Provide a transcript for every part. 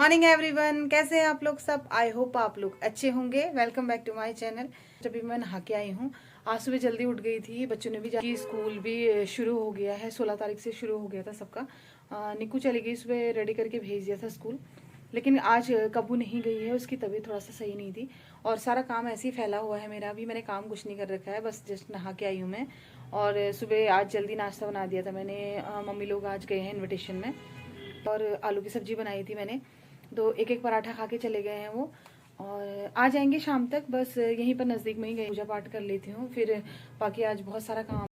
Morning everyone, कैसे हैं आप लोग सब। आई होप आप लोग अच्छे होंगे। Welcome back to my channel. अभी मैं नहा के आई हूँ। आज सुबह जल्दी उठ गई थी, बच्चों ने भी स्कूल भी शुरू हो गया है। 16 तारीख से शुरू हो गया था सबका। निक्कू चली गई, सुबह रेडी करके भेज दिया था स्कूल। लेकिन आज कब्बू नहीं गई है, उसकी तबीयत थोड़ा सा सही नहीं थी और सारा काम ऐसे ही फैला हुआ है मेरा। अभी मैंने काम कुछ नहीं कर रखा है, बस जस्ट नहा के आई हूँ मैं। और सुबह आज जल्दी नाश्ता बना दिया था मैंने। मम्मी लोग आज गए हैं इन्विटेशन में और आलू की सब्जी बनाई थी मैंने। तो एक एक पराठा खा के चले गए हैं वो, और आ जाएंगे शाम तक। बस यहीं पर नज़दीक में ही गई, पूजा पाठ कर लेती हूँ, फिर बाकी आज बहुत सारा काम।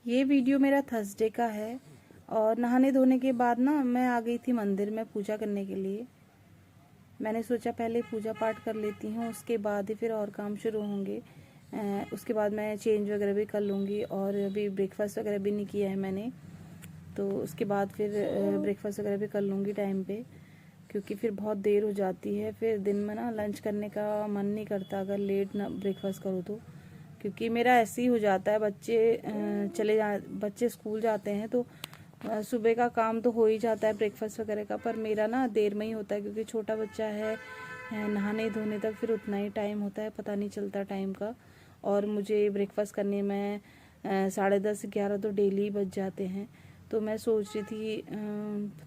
ये वीडियो मेरा थर्सडे का है और नहाने धोने के बाद ना मैं आ गई थी मंदिर में पूजा करने के लिए। मैंने सोचा पहले पूजा पाठ कर लेती हूँ, उसके बाद ही फिर और काम शुरू होंगे। उसके बाद मैं चेंज वगैरह भी कर लूँगी। और अभी ब्रेकफास्ट वगैरह भी नहीं किया है मैंने, तो उसके बाद फिर ब्रेकफास्ट वगैरह भी कर लूँगी टाइम पे, क्योंकि फिर बहुत देर हो जाती है। फिर दिन में ना लंच करने का मन नहीं करता अगर लेट ना ब्रेकफास्ट करो तो, क्योंकि मेरा ऐसे ही हो जाता है। बच्चे स्कूल जाते हैं तो सुबह का काम तो हो ही जाता है ब्रेकफास्ट वगैरह का, पर मेरा ना देर में ही होता है क्योंकि छोटा बच्चा है। नहाने धोने तक फिर उतना ही टाइम होता है, पता नहीं चलता टाइम का। और मुझे ब्रेकफास्ट करने में 10:30-11 तो डेली बज जाते हैं। तो मैं सोच रही थी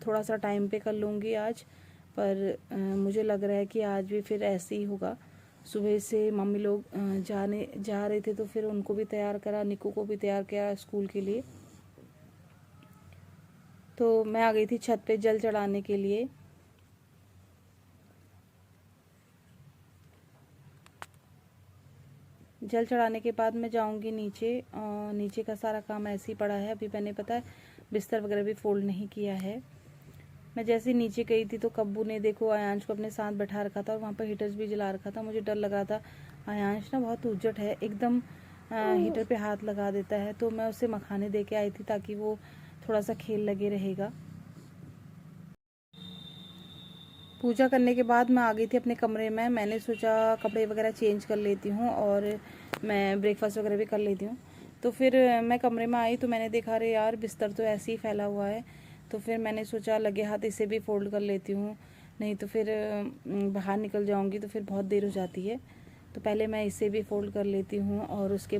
थोड़ा सा टाइम पे कर लूँगी आज, पर मुझे लग रहा है कि आज भी फिर ऐसे ही होगा। सुबह से मम्मी लोग जा रहे थे तो फिर उनको भी तैयार करा, निक्कू को भी तैयार किया स्कूल के लिए। तो मैं आ गई थी छत पे जल चढ़ाने के लिए। जल चढ़ाने के बाद मैं जाऊंगी नीचे। नीचे का सारा काम ऐसे ही पड़ा है। अभी मैंने पता है बिस्तर वगैरह भी फोल्ड नहीं किया है। मैं जैसे नीचे गई थी तो कब्बू ने देखो आयांश को अपने साथ बैठा रखा था और वहाँ पर हीटर्स भी जला रखा था। मुझे डर लग रहा था, आयांश ना बहुत उज्जट है, एकदम हीटर पे हाथ लगा देता है। तो मैं उसे मखाने दे के आई थी ताकि वो थोड़ा सा खेल लगे रहेगा। पूजा करने के बाद मैं आ गई थी अपने कमरे में। मैंने सोचा कपड़े वगैरह चेंज कर लेती हूँ और मैं ब्रेकफास्ट वगैरह भी कर लेती हूँ। तो फिर मैं कमरे में आई तो मैंने देखा, अरे यार बिस्तर तो ऐसे ही फैला हुआ है। तो फिर मैंने सोचा लगे हाथ इसे भी फोल्ड कर लेती हूँ, नहीं तो फिर बाहर निकल जाऊँगी तो फिर बहुत देर हो जाती है। तो पहले मैं इसे भी फोल्ड कर लेती हूँ और उसके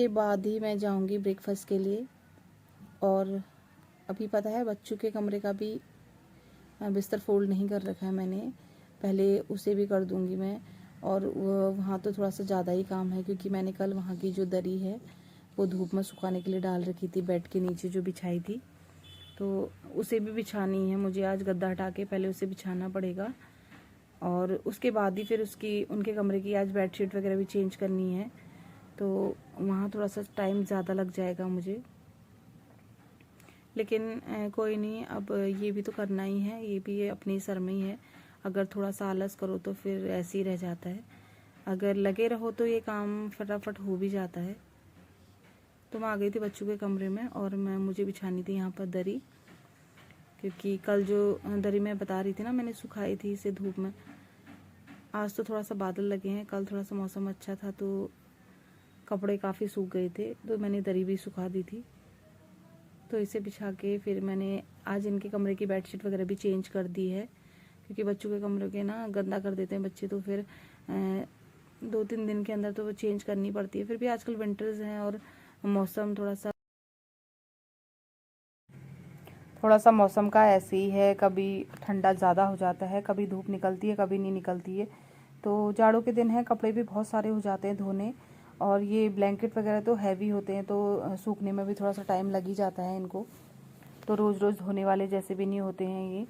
बाद ही मैं जाऊँगी ब्रेकफास्ट के लिए। और अभी पता है बच्चों के कमरे का भी बिस्तर फोल्ड नहीं कर रखा है मैंने, पहले उसे भी कर दूंगी मैं। और वहाँ तो थोड़ा सा ज़्यादा ही काम है क्योंकि मैंने कल वहाँ की जो दरी है वो धूप में सुखाने के लिए डाल रखी थी, बेड के नीचे जो बिछाई थी, तो उसे भी बिछानी है मुझे। आज गद्दा हटा के पहले उसे बिछाना पड़ेगा और उसके बाद ही फिर उनके कमरे की आज बेडशीट वगैरह भी चेंज करनी है। तो वहाँ थोड़ा सा टाइम ज़्यादा लग जाएगा मुझे, लेकिन कोई नहीं, अब ये भी तो करना ही है, ये भी अपनी सर में ही है। अगर थोड़ा सा आलस करो तो फिर ऐसे ही रह जाता है, अगर लगे रहो तो ये काम फटाफट हो भी जाता है। तो मैं आ गई थी बच्चों के कमरे में और मुझे बिछानी थी यहाँ पर दरी, क्योंकि कल जो दरी मैं बता रही थी ना मैंने सुखाई थी इसे धूप में। आज तो थोड़ा सा बादल लगे हैं, कल थोड़ा सा मौसम अच्छा था तो कपड़े काफ़ी सूख गए थे, तो मैंने दरी भी सुखा दी थी। तो इसे बिछा के फिर मैंने आज इनके कमरे की बेडशीट वगैरह भी चेंज कर दी है, क्योंकि बच्चों के कमरे के ना गंदा कर देते हैं बच्चे, तो फिर 2-3 दिन के अंदर तो वो चेंज करनी पड़ती है। फिर भी आजकल विंटर्स हैं और मौसम थोड़ा सा मौसम का ऐसे ही है, कभी ठंडा ज़्यादा हो जाता है, कभी धूप निकलती है, कभी नहीं निकलती है। तो जाड़ों के दिन हैं, कपड़े भी बहुत सारे हो जाते हैं धोने, और ये ब्लैंकेट वगैरह तो हैवी होते हैं तो सूखने में भी थोड़ा सा टाइम लग ही जाता है इनको। तो रोज़ रोज़ धोने वाले जैसे भी नहीं होते हैं ये।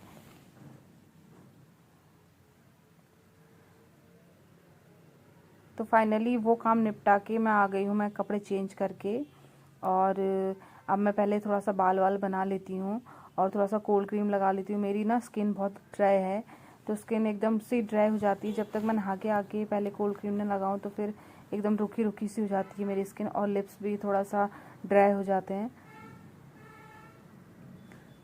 तो फाइनली वो काम निपटा के मैं आ गई हूँ, मैं कपड़े चेंज करके। और अब मैं पहले थोड़ा सा बाल वाल बना लेती हूँ और थोड़ा सा कोल्ड क्रीम लगा लेती हूँ। मेरी ना स्किन बहुत ड्राई है, तो स्किन एकदम से ड्राई हो जाती है जब तक मैं नहा के आके पहले कोल्ड क्रीम न लगाऊँ, तो फिर एकदम रुखी रुखी सी हो जाती है मेरी स्किन, और लिप्स भी थोड़ा सा ड्राई हो जाते हैं।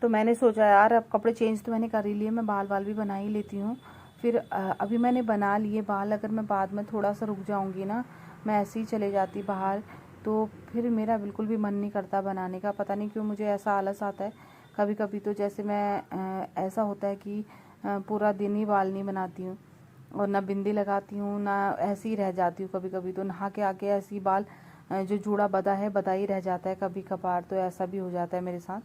तो मैंने सोचा यार अब कपड़े चेंज तो मैंने कर ही लिए, मैं बाल वाल भी बना ही लेती हूँ। फिर अभी मैंने बना लिए बाल, अगर मैं बाद में थोड़ा सा रुक जाऊँगी ना, मैं ऐसे ही चले जाती बाहर, तो फिर मेरा बिल्कुल भी मन नहीं करता बनाने का। पता नहीं क्यों मुझे ऐसा आलस आता है। कभी कभी तो जैसे मैं ऐसा होता है कि पूरा दिन ही बाल नहीं बनाती हूँ और ना बिंदी लगाती हूँ, ना ऐसे ही रह जाती हूँ। कभी कभी तो नहा के आके ऐसे ही बाल जो जूड़ा बंधा है बंधा ही रह जाता है। कभी कभार तो ऐसा भी हो जाता है मेरे साथ।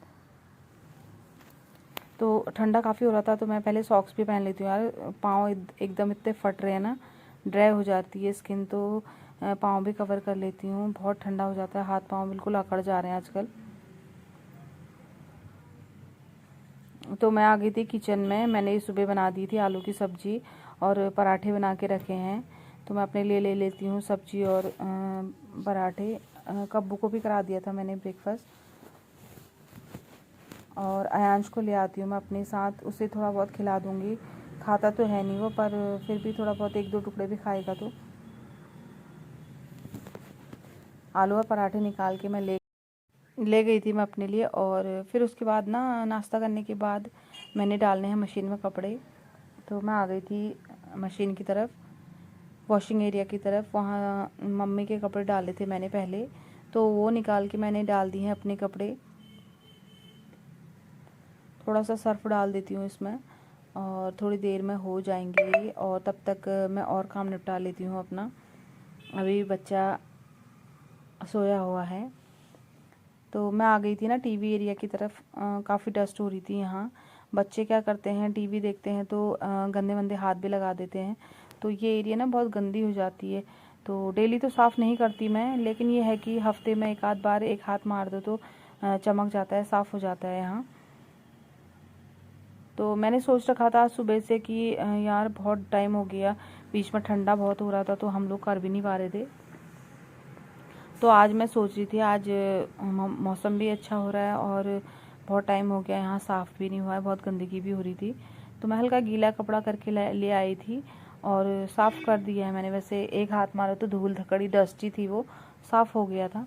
तो ठंडा काफ़ी हो रहा था तो मैं पहले सॉक्स भी पहन लेती हूँ यार। पाँव एकदम इतने फट रहे हैं ना, ड्राई हो जाती है स्किन, तो पाँव भी कवर कर लेती हूँ। बहुत ठंडा हो जाता है, हाथ पाँव बिल्कुल अकड़ जा रहे हैं आजकल। तो मैं आ गई थी किचन में। मैंने सुबह बना दी थी आलू की सब्जी और पराठे बना के रखे हैं, तो मैं अपने लिए ले लेती हूँ सब्जी और पराठे। कब्बू को भी करा दिया था मैंने ब्रेकफास्ट, और अयांश को ले आती हूँ मैं अपने साथ, उसे थोड़ा बहुत खिला दूँगी। खाता तो है नहीं वो, पर फिर भी थोड़ा बहुत 1-2 टुकड़े भी खाएगा। तो आलू और पराठे निकाल के मैं ले गई थी मैं अपने लिए। और फिर उसके बाद ना, नाश्ता करने के बाद मैंने डालने हैं मशीन में कपड़े। तो मैं आ गई थी मशीन की तरफ, वॉशिंग एरिया की तरफ। वहाँ मम्मी के कपड़े डाले थे मैंने पहले, तो वो निकाल के मैंने डाल दिए हैं अपने कपड़े। थोड़ा सा सर्फ डाल देती हूँ इसमें और थोड़ी देर में हो जाएंगी, और तब तक मैं और काम निपटा लेती हूँ अपना। अभी बच्चा सोया हुआ है। तो मैं आ गई थी ना टीवी एरिया की तरफ। काफ़ी डस्ट हो रही थी यहाँ। बच्चे क्या करते हैं, टीवी देखते हैं तो गंदे मंदे हाथ भी लगा देते हैं, तो ये एरिया ना बहुत गंदी हो जाती है। तो डेली तो साफ़ नहीं करती मैं, लेकिन ये है कि हफ्ते में एक आध बार एक हाथ मार दो तो चमक जाता है, साफ़ हो जाता है यहाँ। तो मैंने सोच रखा था सुबह से कि यार बहुत टाइम हो गया, बीच में ठंडा बहुत हो रहा था तो हम लोग कर भी नहीं पा रहे थे। तो आज मैं सोच रही थी, आज मौसम भी अच्छा हो रहा है और बहुत टाइम हो गया यहाँ साफ़ भी नहीं हुआ है, बहुत गंदगी भी हो रही थी। तो मैं हल्का गीला कपड़ा करके ले आई थी और साफ़ कर दिया है मैंने। वैसे एक हाथ मारा तो धूल धकड़ी डस्टी थी, वो साफ़ हो गया था।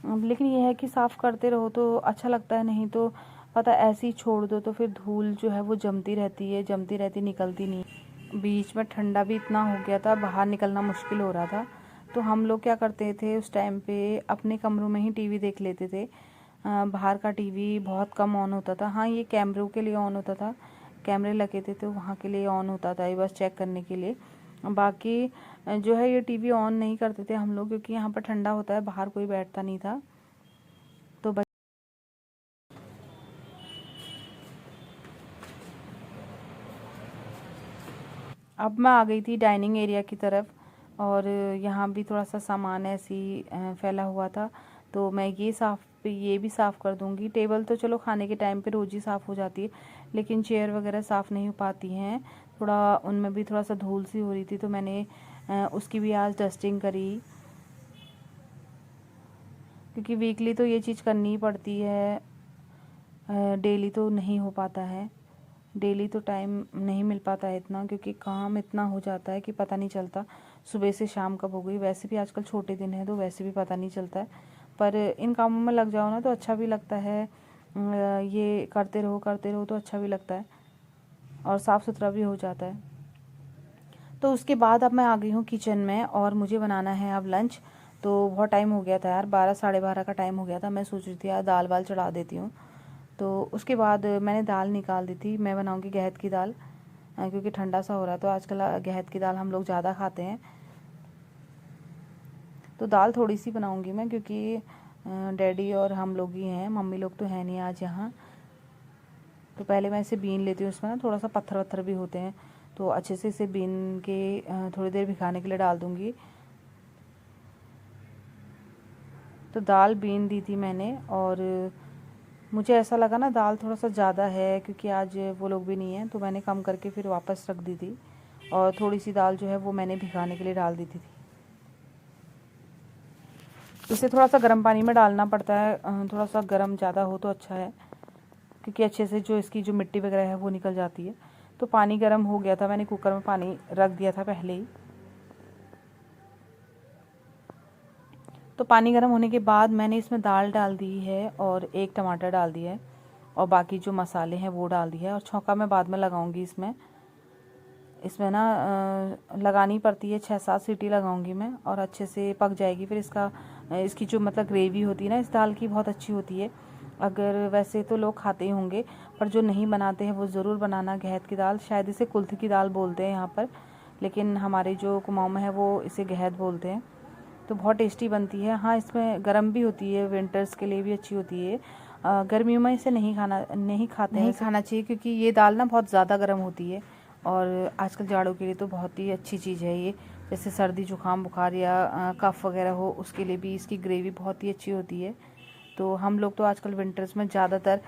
लेकिन ये है कि साफ़ करते रहो तो अच्छा लगता है, नहीं तो पता ऐसे ही छोड़ दो तो फिर धूल जो है वो जमती रहती, निकलती नहीं। बीच में ठंडा भी इतना हो गया था, बाहर निकलना मुश्किल हो रहा था। तो हम लोग क्या करते थे उस टाइम पे, अपने कमरों में ही टीवी देख लेते थे। बाहर का टीवी बहुत कम ऑन होता था। हाँ, ये कैमरों के लिए ऑन होता था, कैमरे लगे थे तो वहाँ के लिए ऑन होता था, ये बस चेक करने के लिए। बाकी जो है ये टीवी ऑन नहीं करते थे हम लोग, क्योंकि यहाँ पर ठंडा होता है, बाहर कोई बैठता नहीं था। तो अब मैं आ गई थी डाइनिंग एरिया की तरफ, और यहाँ भी थोड़ा सा सामान ऐसी फैला हुआ था, तो मैं ये भी साफ़ कर दूँगी। टेबल तो चलो खाने के टाइम पे रोज़ ही साफ़ हो जाती है, लेकिन चेयर वगैरह साफ़ नहीं हो पाती हैं। थोड़ा उनमें भी थोड़ा सा धूल सी हो रही थी, तो मैंने उसकी भी आज डस्टिंग करी, क्योंकि वीकली तो ये चीज़ करनी ही पड़ती है, डेली तो नहीं हो पाता है। डेली तो टाइम नहीं मिल पाता है इतना, क्योंकि काम इतना हो जाता है कि पता नहीं चलता सुबह से शाम कब हो गई। वैसे भी आजकल छोटे दिन हैं तो वैसे भी पता नहीं चलता है, पर इन कामों में लग जाओ ना तो अच्छा भी लगता है। ये करते रहो तो अच्छा भी लगता है और साफ़ सुथरा भी हो जाता है। तो उसके बाद अब मैं आ गई हूँ किचन में और मुझे बनाना है अब लंच। तो बहुत टाइम हो गया था यार, 12 साढ़े 12 का टाइम हो गया था। मैं सोच रही थी यार दाल वाल चढ़ा देती हूँ। तो उसके बाद मैंने दाल निकाल दी थी। मैं बनाऊंगी गहत की दाल, क्योंकि ठंडा सा हो रहा है तो आजकल गहत की दाल हम लोग ज़्यादा खाते हैं। तो दाल थोड़ी सी बनाऊंगी मैं, क्योंकि डैडी और हम लोग ही हैं, मम्मी लोग तो हैं नहीं आज यहाँ। तो पहले मैं इसे बीन लेती हूँ, उसमें ना थोड़ा सा पत्थर वत्थर भी होते हैं, तो अच्छे से इसे बीन के थोड़ी देर भिगाने के लिए डाल दूँगी। तो दाल बीन दी थी मैंने, और मुझे ऐसा लगा ना दाल थोड़ा सा ज़्यादा है, क्योंकि आज वो लोग भी नहीं हैं, तो मैंने कम करके फिर वापस रख दी थी, और थोड़ी सी दाल जो है वो मैंने भिगाने के लिए डाल दी थी। इसे थोड़ा सा गर्म पानी में डालना पड़ता है, थोड़ा सा गर्म ज़्यादा हो तो अच्छा है, क्योंकि अच्छे से जो इसकी जो मिट्टी वगैरह है वो निकल जाती है। तो पानी गर्म हो गया था, मैंने कुकर में पानी रख दिया था पहले ही। तो पानी गर्म होने के बाद मैंने इसमें दाल डाल दी है और एक टमाटर डाल दिया है, और बाकी जो मसाले हैं वो डाल दिया है। और छौंका मैं बाद में लगाऊंगी इसमें ना लगानी पड़ती है, 6-7 सीटी लगाऊंगी मैं, और अच्छे से पक जाएगी। फिर इसकी जो मतलब ग्रेवी होती है ना इस दाल की, बहुत अच्छी होती है। अगर वैसे तो लोग खाते ही होंगे, पर जो नहीं बनाते हैं वो ज़रूर बनाना गहत की दाल। शायद इसे कुल्थ की दाल बोलते हैं यहाँ पर, लेकिन हमारे जो कुमाऊं में है वो इसे गहत बोलते हैं। तो बहुत टेस्टी बनती है। हाँ, इसमें गर्म भी होती है, विंटर्स के लिए भी अच्छी होती है। गर्मियों में इसे नहीं खाना चाहिए, क्योंकि ये दाल ना बहुत ज़्यादा गर्म होती है, और आजकल जाड़ों के लिए तो बहुत ही अच्छी चीज़ है ये। जैसे सर्दी जुकाम बुखार या कफ वगैरह हो, उसके लिए भी इसकी ग्रेवी बहुत ही अच्छी होती है। तो हम लोग तो आजकल विंटर्स में ज़्यादातर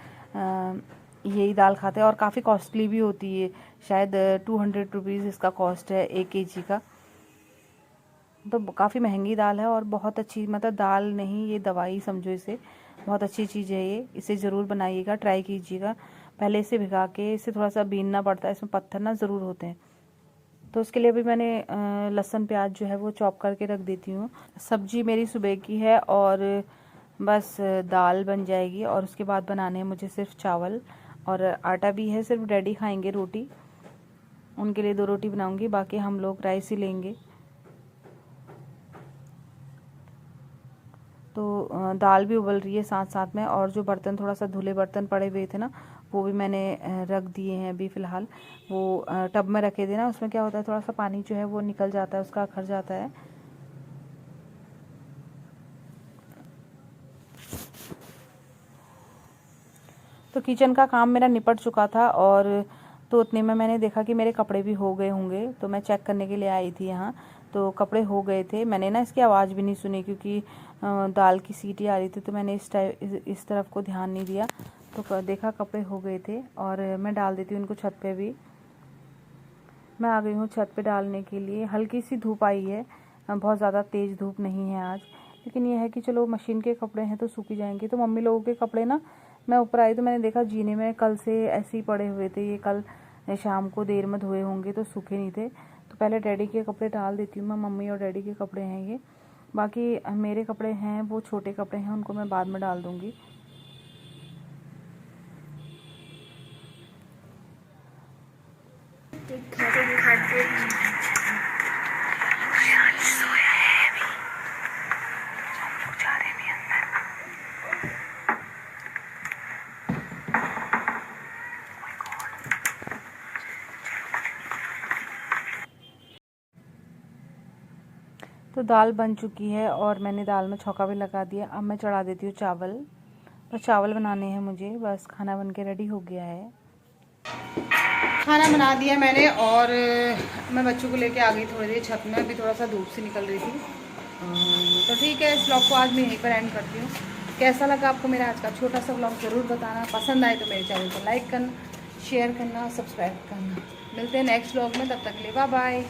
यही दाल खाते हैं, और काफ़ी कॉस्टली भी होती है। शायद 200 रुपीज़ इसका कॉस्ट है 1 kg का। तो काफ़ी महंगी दाल है, और बहुत अच्छी, मतलब दाल नहीं, ये दवाई समझो इसे। बहुत अच्छी चीज़ है ये, इसे ज़रूर बनाइएगा, ट्राई कीजिएगा। पहले इसे भिगा के इसे थोड़ा सा बीनना पड़ता है, इसमें पत्थर ना ज़रूर होते हैं। तो उसके लिए भी मैंने लहसुन प्याज जो है वो चॉप करके रख देती हूँ। सब्जी मेरी सुबह की है, और बस दाल बन जाएगी, और उसके बाद बनाने हैं मुझे सिर्फ चावल, और आटा भी है, सिर्फ डैडी खाएंगे रोटी, उनके लिए 2 रोटी बनाऊंगी, बाकी हम लोग राइस ही लेंगे। तो दाल भी उबल रही है साथ साथ में, और जो बर्तन, थोड़ा सा धुले बर्तन पड़े हुए थे ना, वो भी मैंने रख दिए हैं अभी फ़िलहाल। वो टब में रखे थे ना, उसमें क्या होता है, थोड़ा सा पानी जो है वो निकल जाता है, उसका अखर जाता है। तो किचन का काम मेरा निपट चुका था, और तो उतने में मैंने देखा कि मेरे कपड़े भी हो गए होंगे, तो मैं चेक करने के लिए आई थी यहाँ। तो कपड़े हो गए थे, मैंने ना इसकी आवाज़ भी नहीं सुनी, क्योंकि दाल की सीटी आ रही थी, तो मैंने इस तरफ को ध्यान नहीं दिया। तो देखा कपड़े हो गए थे, और मैं डाल देती हूँ उनको छत पे भी। मैं आ गई हूँ छत पे डालने के लिए। हल्की सी धूप आई है, बहुत ज़्यादा तेज़ धूप नहीं है आज, लेकिन ये है कि चलो मशीन के कपड़े हैं तो सूख ही जाएंगे। तो मम्मी लोगों के कपड़े ना, मैं ऊपर आई तो मैंने देखा जीने में कल से ऐसे ही पड़े हुए थे, ये कल शाम को देर में धोए होंगे तो सूखे नहीं थे। तो पहले डैडी के कपड़े डाल देती हूँ मैं, मम्मी और डैडी के कपड़े हैं ये। बाकी मेरे कपड़े हैं वो छोटे कपड़े हैं, उनको मैं बाद में डाल दूँगी। तो दाल बन चुकी है, और मैंने दाल में छौंका भी लगा दिया। अब मैं चढ़ा देती हूँ चावल। बस चावल बनाने हैं मुझे, बस खाना बन के रेडी हो गया है। खाना बना दिया मैंने, और मैं बच्चों को लेके आ गई थोड़ी देर छत में। अभी थोड़ा सा धूप से निकल रही थी। तो ठीक है, इस व्लॉग को आज मैं यहीं पर एंड करती हूँ। कैसा लगा आपको मेरा आज का छोटा सा व्लॉग ज़रूर बताना। पसंद आए तो मेरे चैनल को लाइक करना, शेयर करना, सब्सक्राइब करना। मिलते हैं नेक्स्ट व्लॉग में, तब तक के लिए बाय बाय।